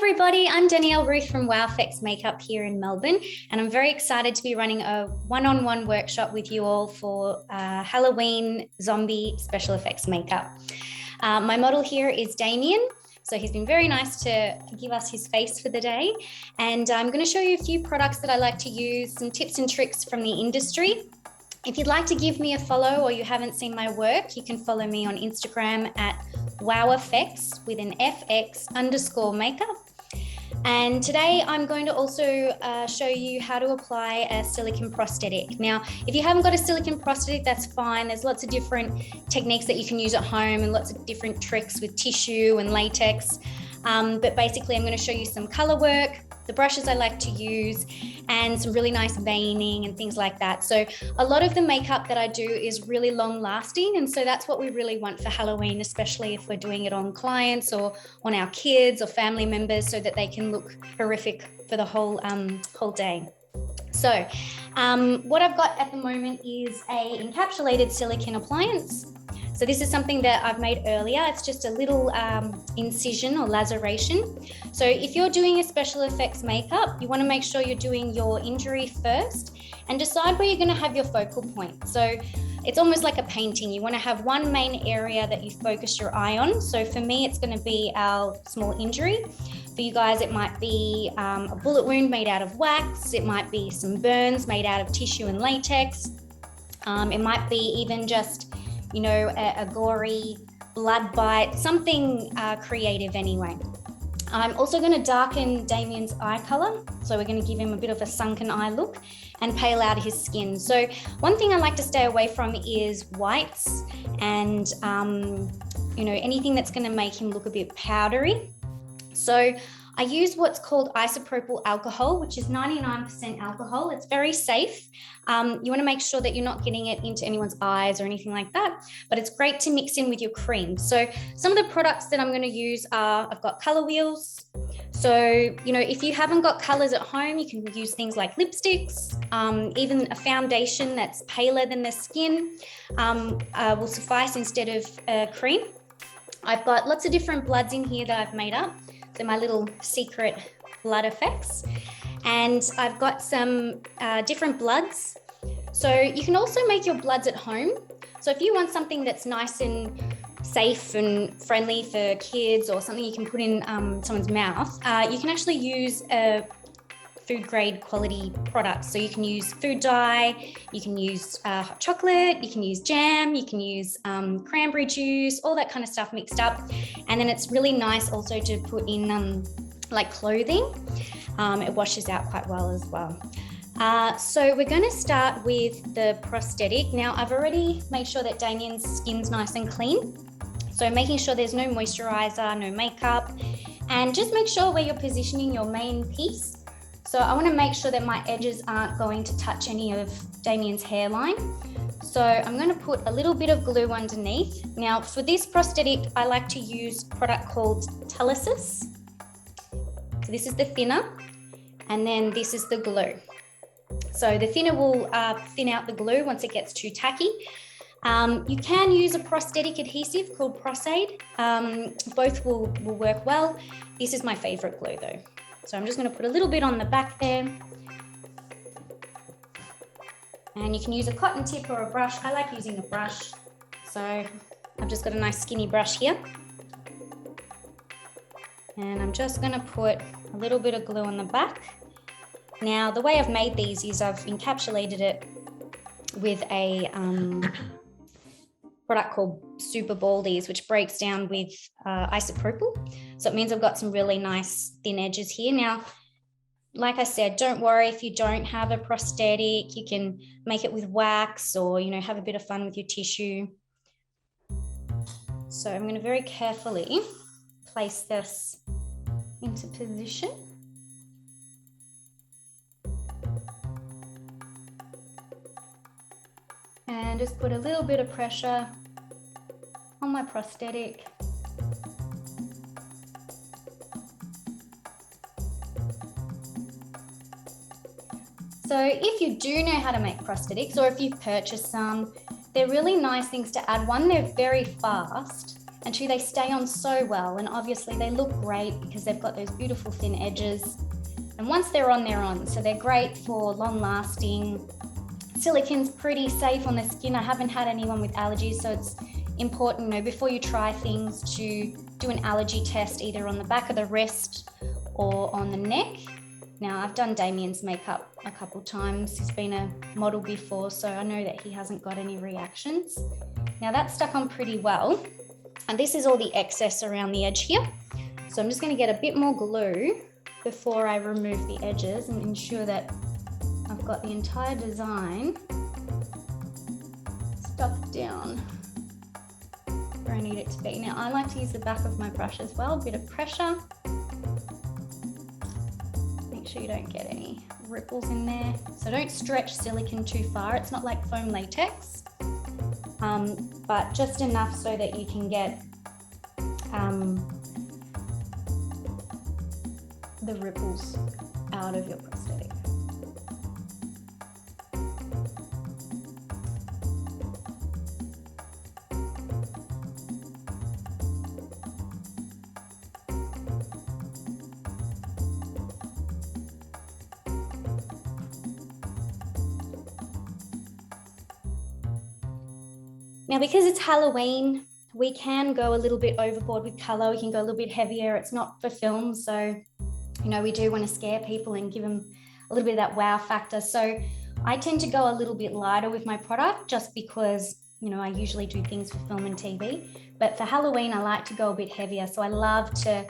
everybody, I'm Danielle Ruth from Wow-FX Makeup here in Melbourne, and I'm very excited to be running a one-on-one workshop with you all for Halloween zombie special effects makeup. My model here is Damien. So he's been very nice to give us his face for the day. And I'm going to show you a few products that I like to use, some tips and tricks from the industry. If you'd like to give me a follow or you haven't seen my work, you can follow me on Instagram at Wow-FX with an FX_makeup. And today I'm going to also show you how to apply a silicone prosthetic. Now, if you haven't got a silicone prosthetic, that's fine. There's lots of different techniques that you can use at home and lots of different tricks with tissue and latex. But basically I'm going to show you some color work, the brushes I like to use, and some really nice veining and things like that. So a lot of the makeup that I do is really long lasting. And so that's what we really want for Halloween, especially if we're doing it on clients or on our kids or family members so that they can look horrific for the whole day. So what I've got at the moment is a encapsulated silicone appliance. So this is something that I've made earlier. It's just a little incision or laceration. So if you're doing a special effects makeup, you want to make sure you're doing your injury first and decide where you're going to have your focal point. So it's almost like a painting. You want to have one main area that you focus your eye on. So for me, it's going to be our small injury. For you guys, it might be a bullet wound made out of wax. It might be some burns made out of tissue and latex. It might be even just a gory blood bite, something creative anyway. I'm also going to darken Damien's eye color. So we're going to give him a bit of a sunken eye look and pale out his skin. So one thing I like to stay away from is whites and, anything that's going to make him look a bit powdery. So I use what's called isopropyl alcohol, which is 99% alcohol. It's very safe. You want to make sure that you're not getting it into anyone's eyes or anything like that, but it's great to mix in with your cream. So some of the products that I'm going to use are, I've got color wheels. So, if you haven't got colors at home, you can use things like lipsticks, even a foundation that's paler than the skin will suffice instead of cream. I've got lots of different bloods in here that I've made up. So my little secret blood effects. And I've got some different bloods. So you can also make your bloods at home. So if you want something that's nice and safe and friendly for kids or something you can put in someone's mouth, you can actually use a food grade quality product. So you can use food dye, you can use hot chocolate, you can use jam, you can use cranberry juice, all that kind of stuff mixed up. And then it's really nice also to put in like clothing. It washes out quite well as well. So we're going to start with the prosthetic. Now I've already made sure that Damien's skin's nice and clean. So making sure there's no moisturizer, no makeup, and just make sure where you're positioning your main piece. So I want to make sure that my edges aren't going to touch any of Damien's hairline. So I'm going to put a little bit of glue underneath. Now for this prosthetic, I like to use a product called Telesis. So this is the thinner, and then this is the glue. So the thinner will thin out the glue once it gets too tacky. You can use a prosthetic adhesive called Prosaid. Both will work well. This is my favorite glue though. So I'm just going to put a little bit on the back there. And you can use a cotton tip or a brush. I like using a brush. So I've just got a nice skinny brush here. And I'm just going to put a little bit of glue on the back. Now, the way I've made these is I've encapsulated it with a product called Super Baldies, which breaks down with isopropyl. So it means I've got some really nice thin edges here. Now, like I said, don't worry if you don't have a prosthetic. You can make it with wax or, have a bit of fun with your tissue. So I'm going to very carefully place this into position. And just put a little bit of pressure on my prosthetic. So if you do know how to make prosthetics, or if you've purchased some, they're really nice things to add. One, they're very fast. and 2, they stay on so well, and obviously they look great because they've got those beautiful thin edges. And once they're on, they're on. So they're great for long lasting. Silicone's pretty safe on the skin. I haven't had anyone with allergies, so it's important, you know, before you try things, to do an allergy test either on the back of the wrist or on the neck. Now, I've done Damien's makeup a couple times. He's been a model before, so I know that he hasn't got any reactions. Now, that's stuck on pretty well. And this is all the excess around the edge here. So I'm just going to get a bit more glue before I remove the edges and ensure that I've got the entire design stuck down where I need it to be. Now, I like to use the back of my brush as well, a bit of pressure. Make sure you don't get any ripples in there. So don't stretch silicone too far. It's not like foam latex, but just enough so that you can get the ripples out of your prosthetic. Now, because it's Halloween, we can go a little bit overboard with color. We can go a little bit heavier. It's not for film, so, you know, we do want to scare people and give them a little bit of that wow factor. So I tend to go a little bit lighter with my product just because, you know, I usually do things for film and TV. But for Halloween, I like to go a bit heavier. So I love to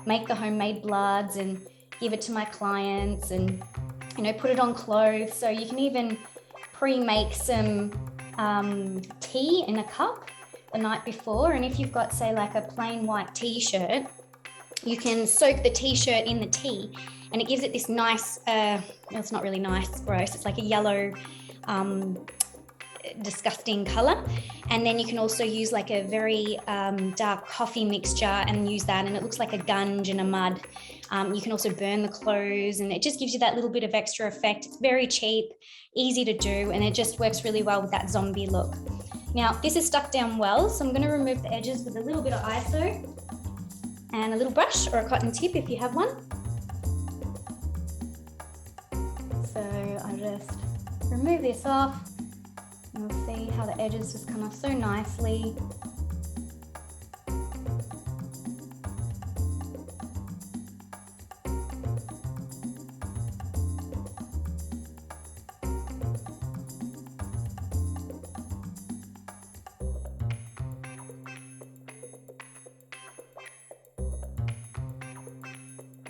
make the homemade bloods and give it to my clients and, you know, put it on clothes. So you can even pre-make some tea in a cup the night before, and if you've got, say, like a plain white t-shirt, you can soak the t-shirt in the tea, and it gives it this nice, it's not really nice, it's gross, it's like a yellow disgusting color. And then you can also use like a very dark coffee mixture and use that, and it looks like a gunge in a mud. You can also burn the clothes, and it just gives you that little bit of extra effect. It's very cheap, easy to do, and it just works really well with that zombie look. Now, this is stuck down well, so I'm going to remove the edges with a little bit of ISO and a little brush or a cotton tip if you have one. So I just remove this off. You'll see how the edges just come off so nicely.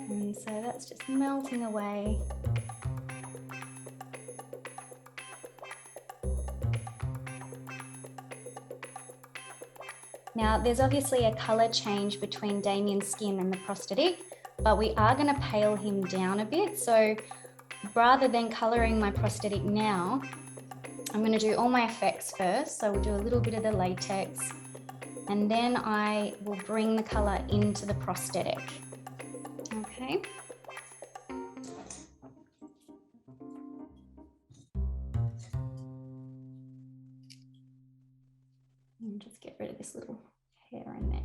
And so that's just melting away. Now, there's obviously a color change between Damien's skin and the prosthetic, but we are going to pale him down a bit. So rather than coloring my prosthetic now, I'm going to do all my effects first. So we'll do a little bit of the latex, and then I will bring the color into the prosthetic. Okay. And just get rid of this little hair in there.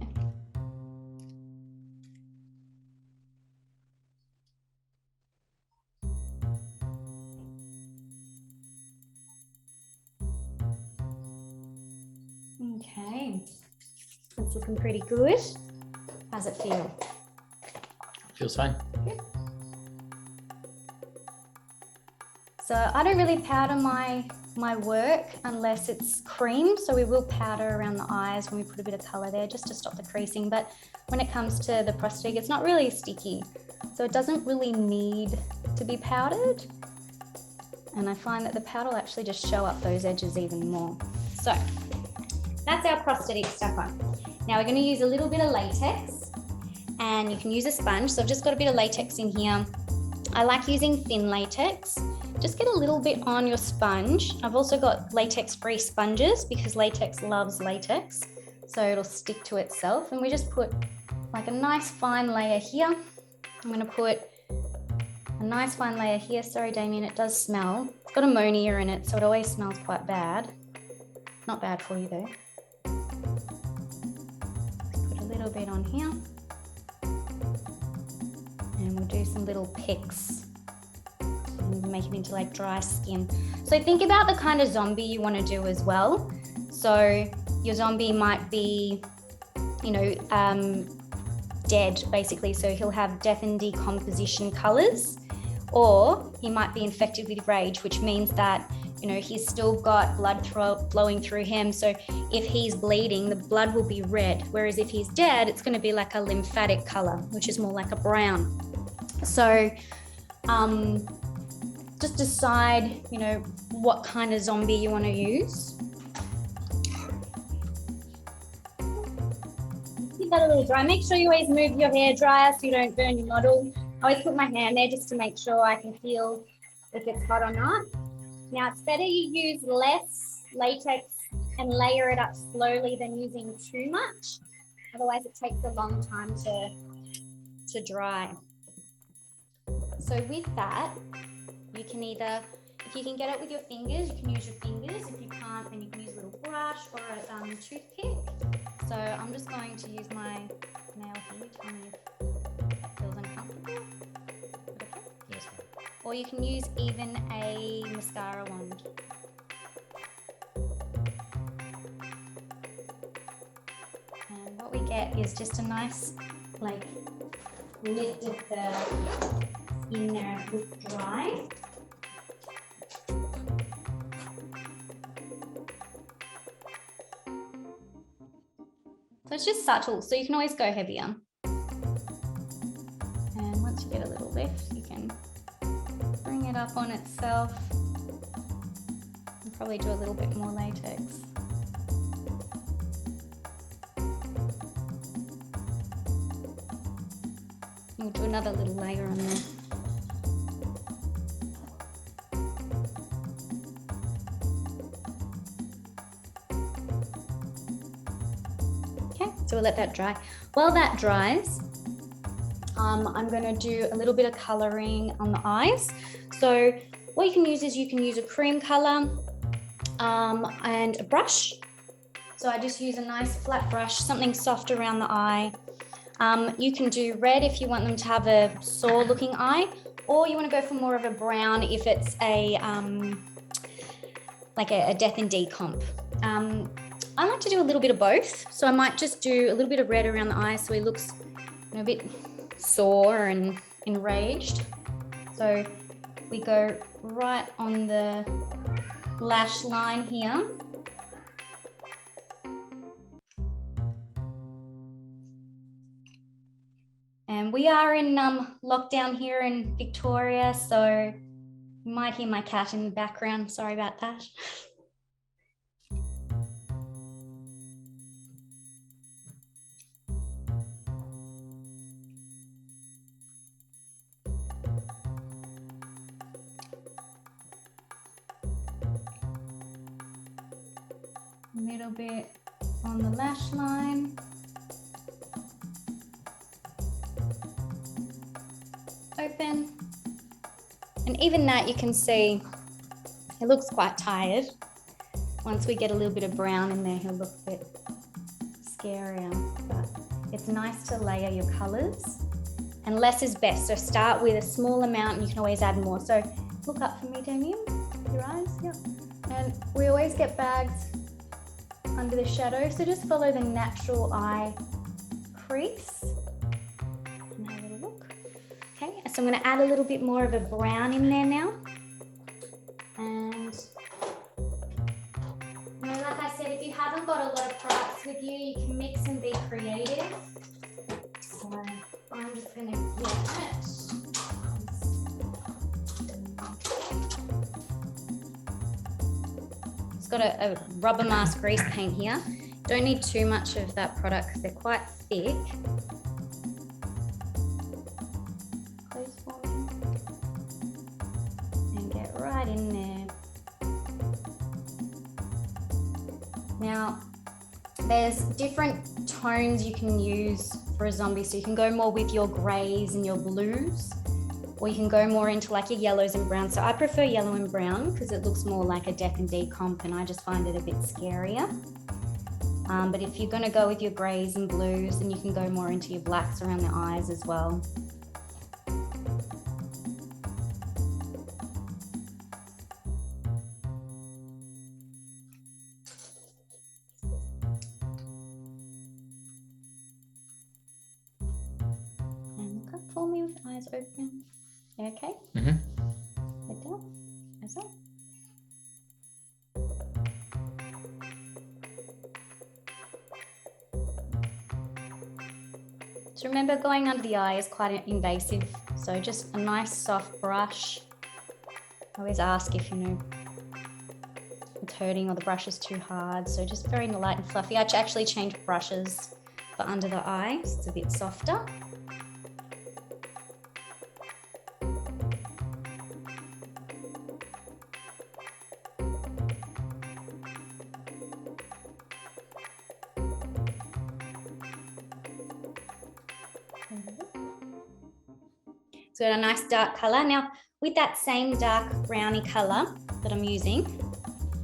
Okay, it's looking pretty good. How's it feel? Feels fine. Good. So I don't really powder my work unless it's cream, so we will powder around the eyes when we put a bit of color there just to stop the creasing. But when it comes to the prosthetic, it's not really sticky, so it doesn't really need to be powdered. And I find that the powder will actually just show up those edges even more. So that's our prosthetic stuck on. Now we're going to use a little bit of latex, and you can use a sponge. So I've just got a bit of latex in here. I like using thin latex. Just get a little bit on your sponge. I've also got latex-free sponges because latex loves latex, so it'll stick to itself. And we just put like a nice fine layer here. I'm going to put a nice fine layer here. Sorry, Damien, it does smell. It's got ammonia in it, so it always smells quite bad. Not bad for you though. little bit on here. And we'll do some little picks and make it into like dry skin. So think about the kind of zombie you want to do as well. So your zombie might be, you know, dead basically. So he'll have death and decomposition colors, or he might be infected with rage, which means that, you know, he's still got blood flowing through him. So if he's bleeding, the blood will be red. Whereas if he's dead, it's going to be like a lymphatic color, which is more like a brown. So just decide, you know, what kind of zombie you want to use. Keep that a little dry. Make sure you always move your hair dryer so you don't burn your model. I always put my hand there just to make sure I can feel if it's hot or not. Now, it's better you use less latex and layer it up slowly than using too much. Otherwise, it takes a long time to dry. So with that, you can either, if you can get it with your fingers, you can use your fingers. If you can't, then you can use a little brush or a toothpick. So I'm just going to use my nail here. Tell me if that feels uncomfortable. Okay. Yes, ma'am. Or you can use even a mascara wand. And what we get is just a nice, like, lift of the skin there as it's dry. So it's just subtle, so you can always go heavier. And once you get a little lift, you can bring it up on itself and probably do a little bit more latex. We'll do another little layer on there. Okay, so we'll let that dry. While that dries, I'm going to do a little bit of colouring on the eyes. So what you can use is you can use a cream colour and a brush. So I just use a nice flat brush, something soft around the eye. You can do red if you want them to have a sore looking eye, or you want to go for more of a brown if it's a like a death and decomp. I like to do a little bit of both. So I might just do a little bit of red around the eye so he looks, you know, a bit sore and enraged. So we go right on the lash line here. And we are in lockdown here in Victoria, so you might hear my cat in the background. Sorry about that. A little bit on the lash line. Open, and even that you can see he looks quite tired. Once we get a little bit of brown in there, he'll look a bit scarier, but it's nice to layer your colors, and less is best. So start with a small amount and you can always add more. So look up for me, Damien, your eyes, yeah. And we always get bags under the shadow, so just follow the natural eye crease. And have a little look. Okay, so I'm going to add a little bit more of a brown in there now. And, you know, like I said, if you haven't got a lot of products with you, you can mix and be creative. So I'm just going to get it. It's got a rubber mask grease paint here. Don't need too much of that product because they're quite thick. Right in there. Now, there's different tones you can use for a zombie. So you can go more with your grays and your blues, or you can go more into like your yellows and browns. So I prefer yellow and brown because it looks more like a death and decomp, and I just find it a bit scarier. But if you're going to go with your grays and blues, then you can go more into your blacks around the eyes as well. And look up for me with eyes open. You okay? Mm-hmm. Head down. As well. So remember, going under the eye is quite invasive. So just a nice soft brush. I always ask if, it's hurting or the brush is too hard. So just very light and fluffy. I actually change brushes for under the eye, so it's a bit softer. So got a nice dark color. Now with that same dark browny color that I'm using,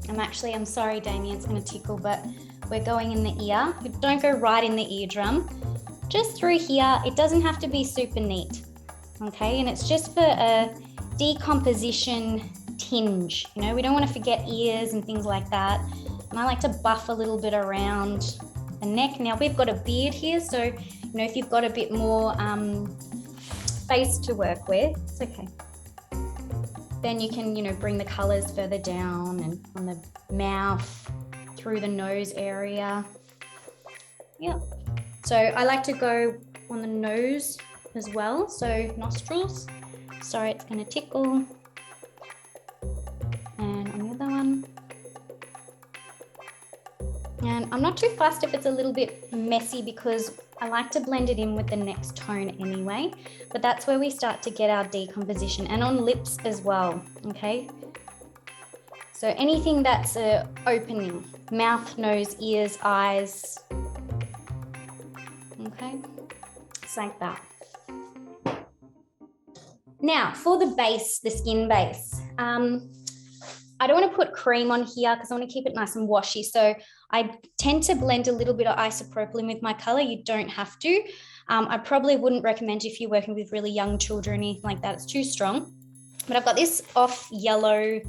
I'm sorry, Damien, it's gonna tickle, but we're going in the ear. Don't go right in the eardrum, just through here. It doesn't have to be super neat, okay? And it's just for a decomposition tinge. We don't want to forget ears and things like that. And I like to buff a little bit around the neck. Now we've got a beard here, so if you've got a bit more face to work with, it's okay. Then you can, bring the colors further down and on the mouth, through the nose area. Yeah. So I like to go on the nose as well. So nostrils. Sorry, it's going to tickle. And on the other one. And I'm not too fussed if it's a little bit messy because I like to blend it in with the next tone anyway, but that's where we start to get our decomposition, and on lips as well, okay? So anything that's a opening, mouth, nose, ears, eyes, okay? It's like that. Now for the base, the skin base. I don't want to put cream on here because I want to keep it nice and washy. So I tend to blend a little bit of isopropyl in with my color. You don't have to. I probably wouldn't recommend if you're working with really young children or anything like that. It's too strong. But I've got this off yellow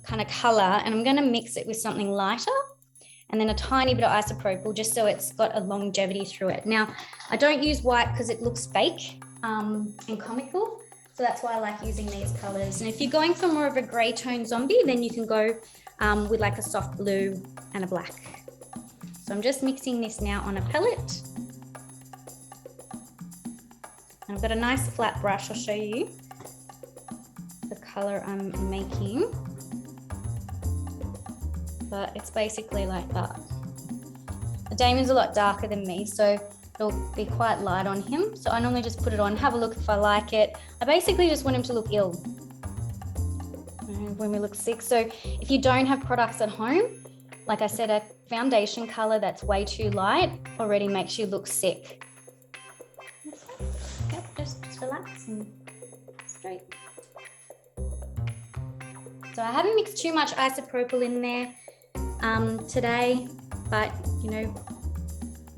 kind of color, and I'm going to mix it with something lighter and then a tiny bit of isopropyl just so it's got a longevity through it. Now, I don't use white because it looks fake and comical. So that's why I like using these colors. And if you're going for more of a gray tone zombie, then you can go with like a soft blue and a black. So I'm just mixing this now on a palette. And I've got a nice flat brush. I'll show you the color I'm making. But it's basically like that. Damien's a lot darker than me, so it'll be quite light on him. So I normally just put it on, have a look if I like it. I basically just want him to look ill when we look sick. So if you don't have products at home, like I said, a foundation color that's way too light already makes you look sick. Yep, just relax and straight. So I haven't mixed too much isopropyl in there today, but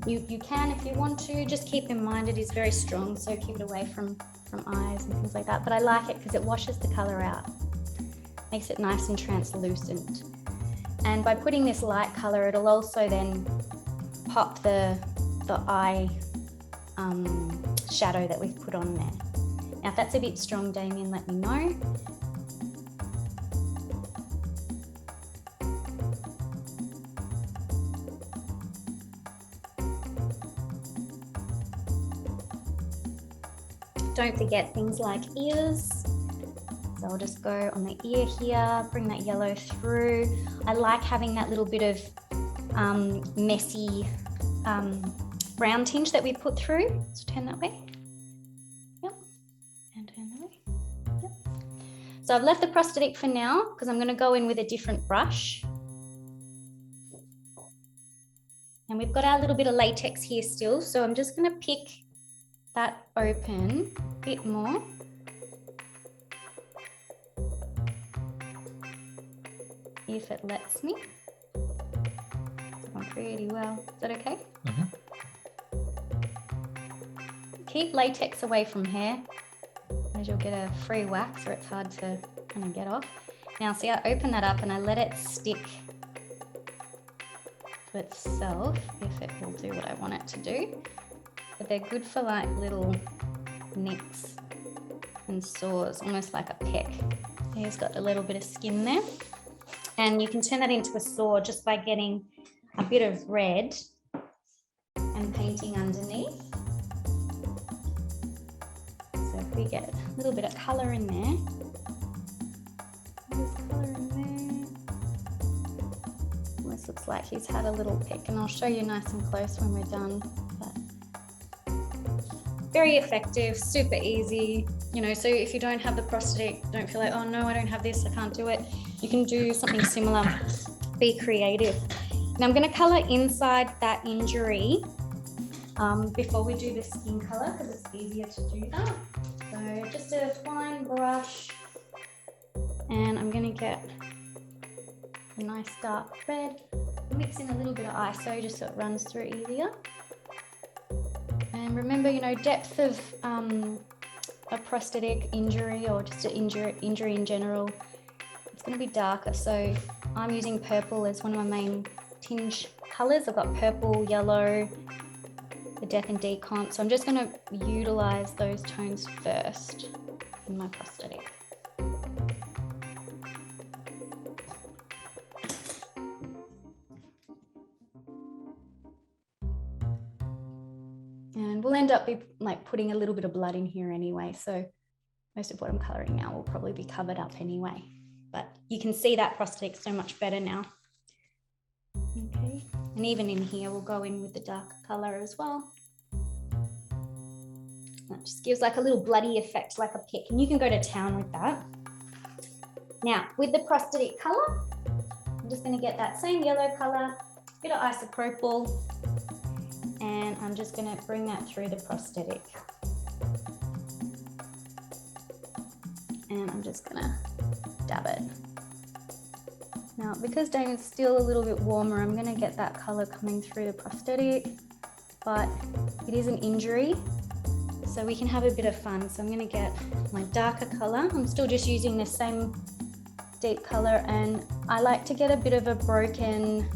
you can if you want to. Just keep in mind it is very strong, so keep it away from eyes and things like that. But I like it because it washes the color out, makes it nice and translucent. And by putting this light color, it'll also then pop the eye shadow that we've put on there. Now if that's a bit strong, Damien, let me know. Don't forget things like ears. So I'll just go on the ear here, bring that yellow through. I like having that little bit of messy brown tinge that we put through. So turn that way. Yep. And turn that way. Yep. So I've left the prosthetic for now because I'm going to go in with a different brush. And we've got our little bit of latex here still. So I'm just going to pick that open a bit more. If it lets me. So I'm pretty well. Is that okay? Mm-hmm. Keep latex away from hair, as you'll get a free wax or it's hard to kind of get off. Now, see, I open that up and I let it stick to itself if it will do what I want it to do. But they're good for like little nicks and sores, almost like a peck. Here's got a little bit of skin there. And you can turn that into a sore just by getting a bit of red and painting underneath. So if we get a little bit of colour in there, there's colour in there. Almost looks like he's had a little pick, and I'll show you nice and close when we're done. But very effective, super easy. You know, so if you don't have the prosthetic, don't feel like, oh no, I don't have this, I can't do it. You can do something similar. Be creative. Now I'm going to colour inside that injury before we do the skin colour, because it's easier to do that. So just a fine brush, and I'm going to get a nice dark red. Mix in a little bit of ISO just so it runs through easier. And remember, you know, depth of a prosthetic injury or just an injury in general, it's going to be darker. So I'm using purple as one of my main tinge colours. I've got purple, yellow, the death and decomp. So I'm just going to utilise those tones first in my prosthetic. And we'll end up putting a little bit of blood in here anyway. So most of what I'm colouring now will probably be covered up anyway. But you can see that prosthetic so much better now. Okay, and even in here, we'll go in with the darker colour as well. That just gives like a little bloody effect, like a pick, and you can go to town with that. Now, with the prosthetic colour, I'm just going to get that same yellow colour, bit of isopropyl, and I'm just going to bring that through the prosthetic. And I'm just going to dab it. Now, because Daniel's still a little bit warmer, I'm going to get that colour coming through the prosthetic, but it is an injury, so we can have a bit of fun. So I'm going to get my darker colour. I'm still just using the same deep colour, and I like to get a bit of a broken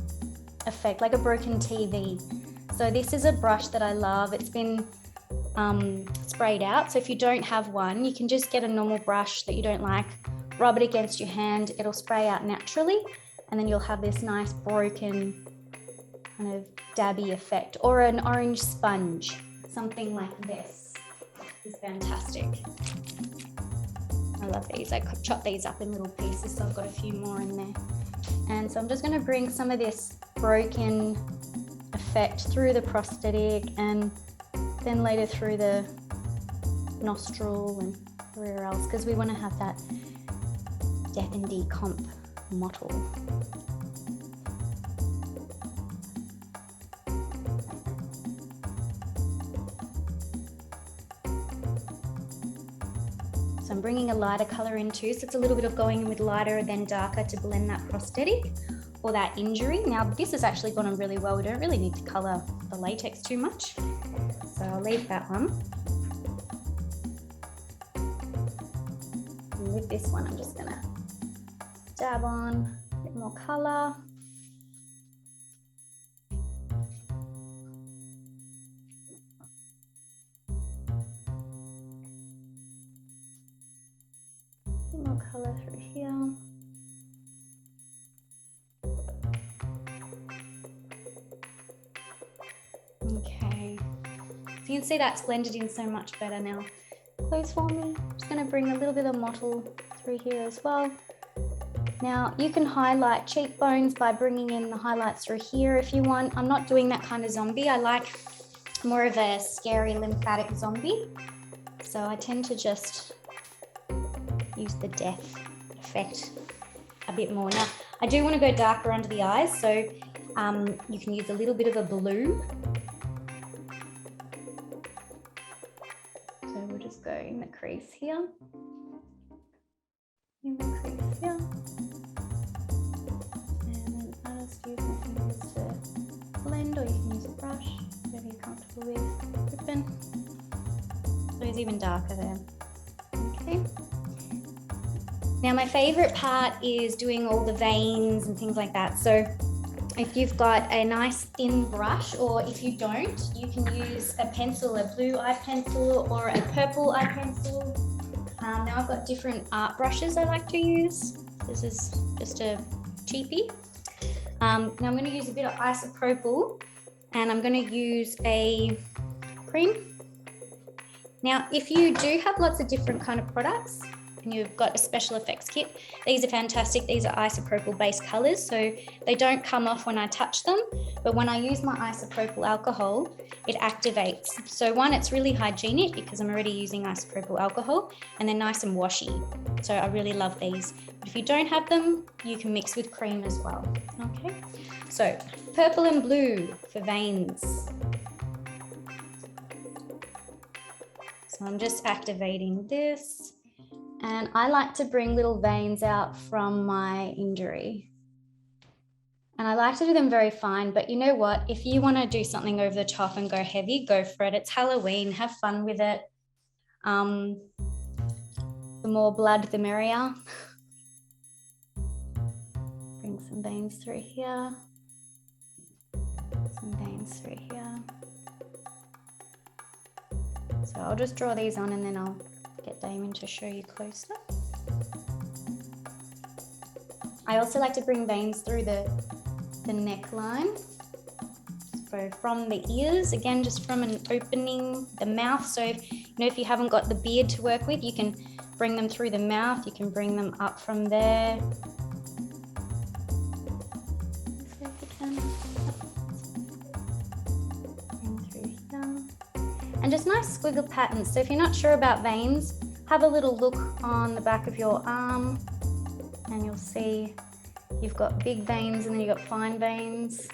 effect, like a broken TV. So this is a brush that I love. It's been sprayed out. So if you don't have one, you can just get a normal brush that you don't like, rub it against your hand, it'll spray out naturally, and then you'll have this nice broken kind of dabby effect. Or an orange sponge, something like this is fantastic. I love these. I chop these up in little pieces, so I've got a few more in there. And so I'm just going to bring some of this broken effect through the prosthetic, and then later through the nostril and everywhere else, because we want to have that death and decomp mottle. So I'm bringing a lighter colour in too, so it's a little bit of going in with lighter then darker to blend that prosthetic or that injury. Now this has actually gone on really well. We don't really need to colour the latex too much, so I'll leave that one. And with this one, I'm just gonna dab on a bit more colour. A bit more colour through here. Okay, so you can see that's blended in so much better now. Close for me. I'm just going to bring a little bit of mottle through here as well. Now you can highlight cheekbones by bringing in the highlights through here if you want. I'm not doing that kind of zombie. I like more of a scary lymphatic zombie. So I tend to just use the death effect a bit more. Now I do want to go darker under the eyes, so you can use a little bit of a blue. So we'll just go in the crease here. In the crease here. And then I'll just use my fingers to or you can use a brush, whatever you're comfortable with. Open. So it's even darker there. Okay. Now my favorite part is doing all the veins and things like that. So if you've got a nice thin brush, or if you don't, you can use a pencil, a blue eye pencil or a purple eye pencil. Now I've got different art brushes I like to use. This is just a cheapie. Now I'm going to use a bit of isopropyl, and I'm going to use a cream. Now, if you do have lots of different kind of products and you've got a special effects kit, these are fantastic. These are isopropyl based colors, so they don't come off when I touch them, but when I use my isopropyl alcohol, it activates. So one, it's really hygienic because I'm already using isopropyl alcohol, and they're nice and washy. So I really love these. If you don't have them, you can mix with cream as well. Okay, so purple and blue for veins. So I'm just activating this, and I like to bring little veins out from my injury. And I like to do them very fine, but you know what? If you want to do something over the top and go heavy, go for it. It's Halloween, have fun with it. The more blood, the merrier. Bring some veins through here. Some veins through here. So I'll just draw these on and then I'll get Damon to show you closer. I also like to bring veins through the neckline. So from the ears, again, just from an opening, the mouth. So if you haven't got the beard to work with, you can bring them through the mouth. You can bring them up from there. And just nice squiggle patterns. So if you're not sure about veins, have a little look on the back of your arm and you'll see you've got big veins and then you've got fine veins.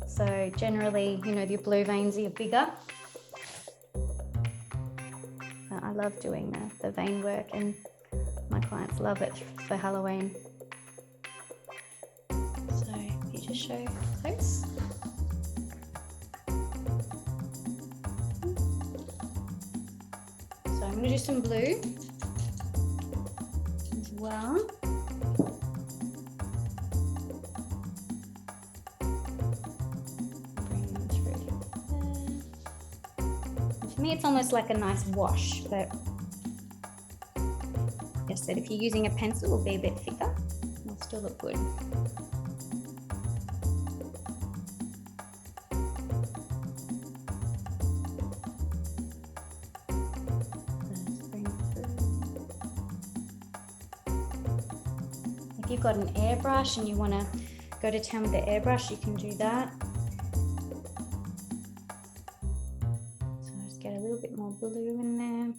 So generally, your blue veins are bigger. I love doing the vein work, and my clients love it for Halloween. So if you just show close. I'm going to do some blue as well. Bring them through there. And for me, it's almost like a nice wash, but like I said, if you're using a pencil, it'll be a bit thicker. It'll still look good. If you've got an airbrush and you want to go to town with the airbrush, you can do that. So I'll just get a little bit more blue in there.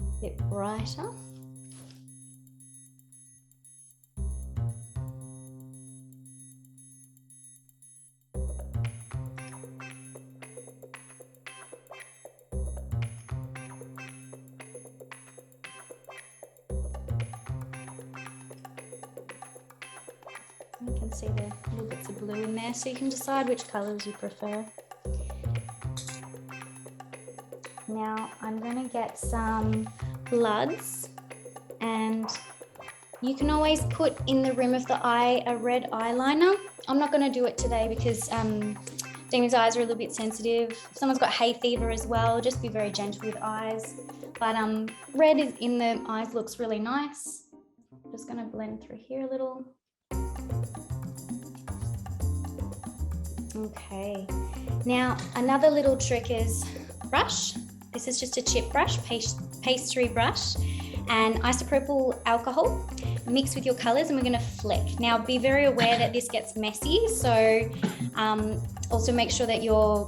A bit brighter. You can see the little bits of blue in there, so you can decide which colours you prefer. Now I'm going to get some bloods, and you can always put in the rim of the eye a red eyeliner. I'm not going to do it today because Damon's eyes are a little bit sensitive. If someone's got hay fever as well, just be very gentle with eyes. But red is in the eyes looks really nice. I'm just going to blend through here a little. Okay, now another little trick is brush. This is just a chip brush, pastry brush, and isopropyl alcohol. Mix with your colors and we're going to flick. Now be very aware that this gets messy, so also make sure that your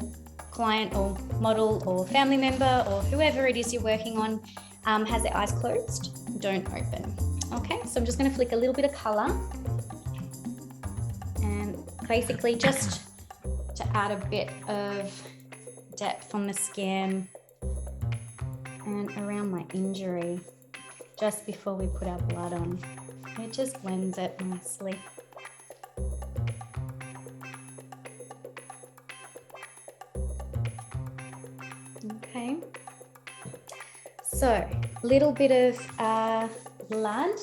client or model or family member or whoever it is you're working on has their eyes closed. Don't open. Okay, so I'm just going to flick a little bit of color, and basically just to add a bit of depth on the skin and around my injury just before we put our blood on. It just blends it nicely. Okay. So, a little bit of blood.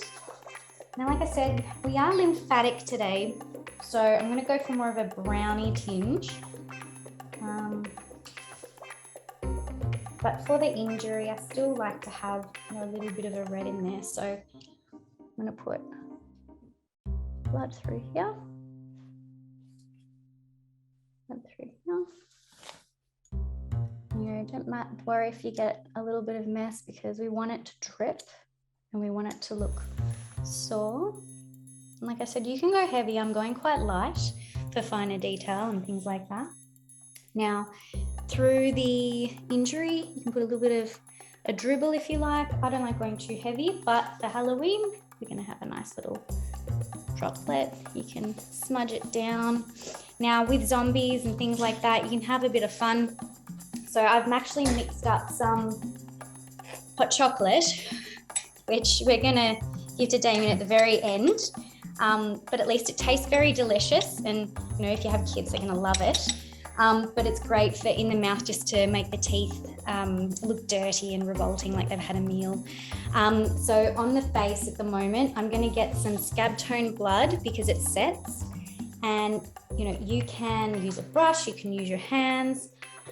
Now, like I said, we are lymphatic today, so I'm going to go for more of a browny tinge. But for the injury, I still like to have a little bit of a red in there. So I'm going to put blood through here. Blood through here. Don't worry if you get a little bit of mess, because we want it to drip and we want it to look sore. And like I said, you can go heavy. I'm going quite light for finer detail and things like that. Now, through the injury, you can put a little bit of a dribble if you like. I don't like going too heavy, but for Halloween, we're going to have a nice little droplet. You can smudge it down. Now, with zombies and things like that, you can have a bit of fun. So I've actually mixed up some hot chocolate, which we're going to give to Damien at the very end. But at least it tastes very delicious. And, you know, if you have kids, they're going to love it. But it's great for in the mouth, just to make the teeth look dirty and revolting, like they've had a meal. So on the face at the moment, I'm going to get some scab tone blood because it sets. And, you know, you can use a brush, you can use your hands.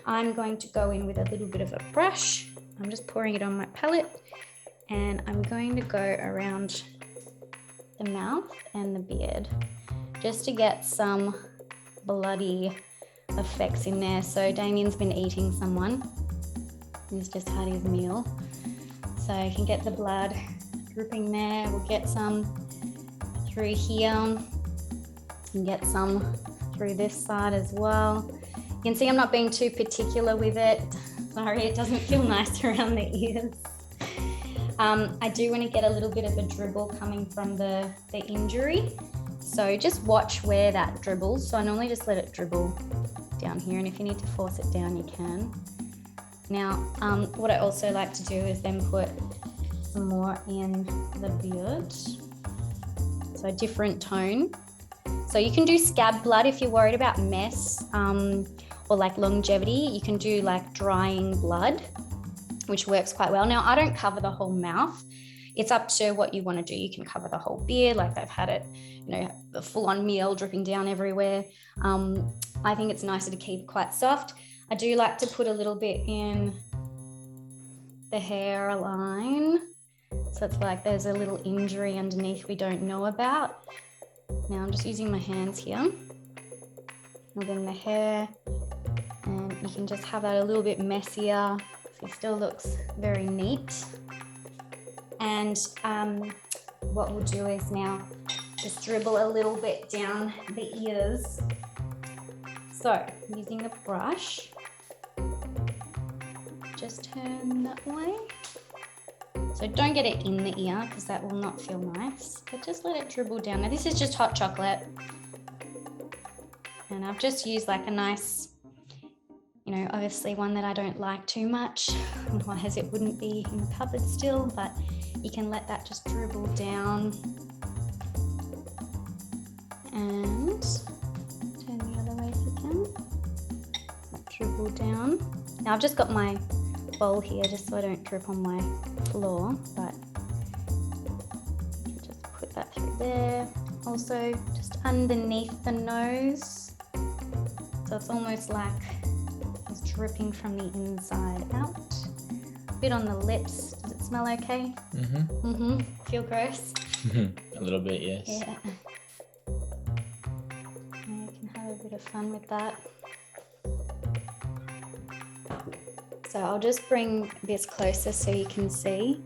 I'm going to go in with a little bit of a brush. I'm just pouring it on my palette, and I'm going to go around the mouth and the beard just to get some bloody effects in there. So Damien's been eating someone. He's just had his meal. So you can get the blood dripping there. We'll get some through here and get some through this side as well. You can see I'm not being too particular with it. Sorry, it doesn't feel nice around the ears. I do want to get a little bit of a dribble coming from the injury. So just watch where that dribbles. So I normally just let it dribble down here, and if you need to force it down, you can. Now, what I also like to do is then put some more in the beard. So a different tone. So you can do scab blood if you're worried about mess or like longevity. You can do like drying blood, which works quite well. Now, I don't cover the whole mouth. It's up to what you want to do. You can cover the whole beard, like they've had it, you know, a full-on meal dripping down everywhere. I think it's nicer to keep quite soft. I do like to put a little bit in the hairline. So it's like there's a little injury underneath we don't know about. Now I'm just using my hands here. And then the hair, and you can just have that a little bit messier. So it still looks very neat. And what we'll do is now just dribble a little bit down the ears. So using a brush, just turn that way. So don't get it in the ear because that will not feel nice, but just let it dribble down. Now this is just hot chocolate. And I've just used like a nice, you know, obviously one that I don't like too much, otherwise it wouldn't be in the cupboard still, but you can let that just dribble down. And turn the other way if you can. That dribble down. Now I've just got my bowl here just so I don't drip on my floor, but just put that through there. Also just underneath the nose. So it's almost like it's dripping from the inside out. A bit on the lips. Does it smell okay? Mm-hmm. Mm-hmm. Feel gross? A little bit, yes. Yeah. You can have a bit of fun with that. So I'll just bring this closer so you can see.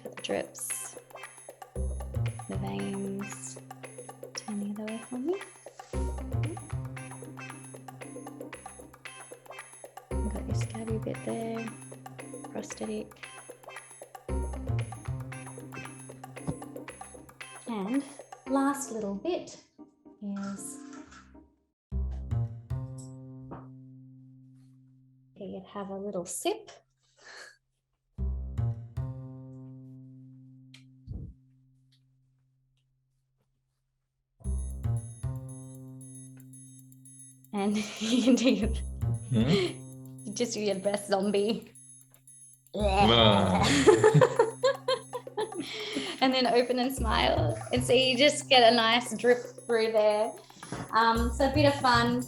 Got the drips, the veins. Turn the other way for me. Got your scabby bit there, prosthetic. And last little bit is you'd have a little sip. and you can do your, Hmm? you just do your best zombie. No. And then open and smile. And so you just get a nice drip through there. So a bit of fun.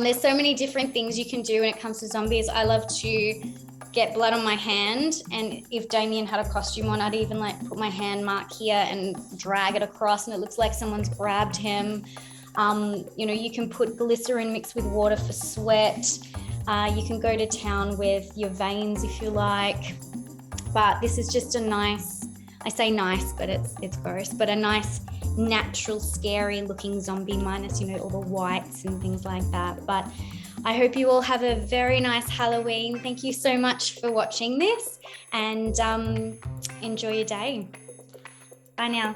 There's so many different things you can do when it comes to zombies. I love to get blood on my hand, and if Damien had a costume on, I'd even like put my hand mark here and drag it across, and it looks like someone's grabbed him. You can put glycerin mixed with water for sweat. You can go to town with your veins if you like, but this is just a nice, I say nice, but it's gross, but a nice natural scary looking zombie minus all the whites and things like that. But I hope you all have a very nice Halloween. Thank you so much for watching this, and enjoy your day. Bye now.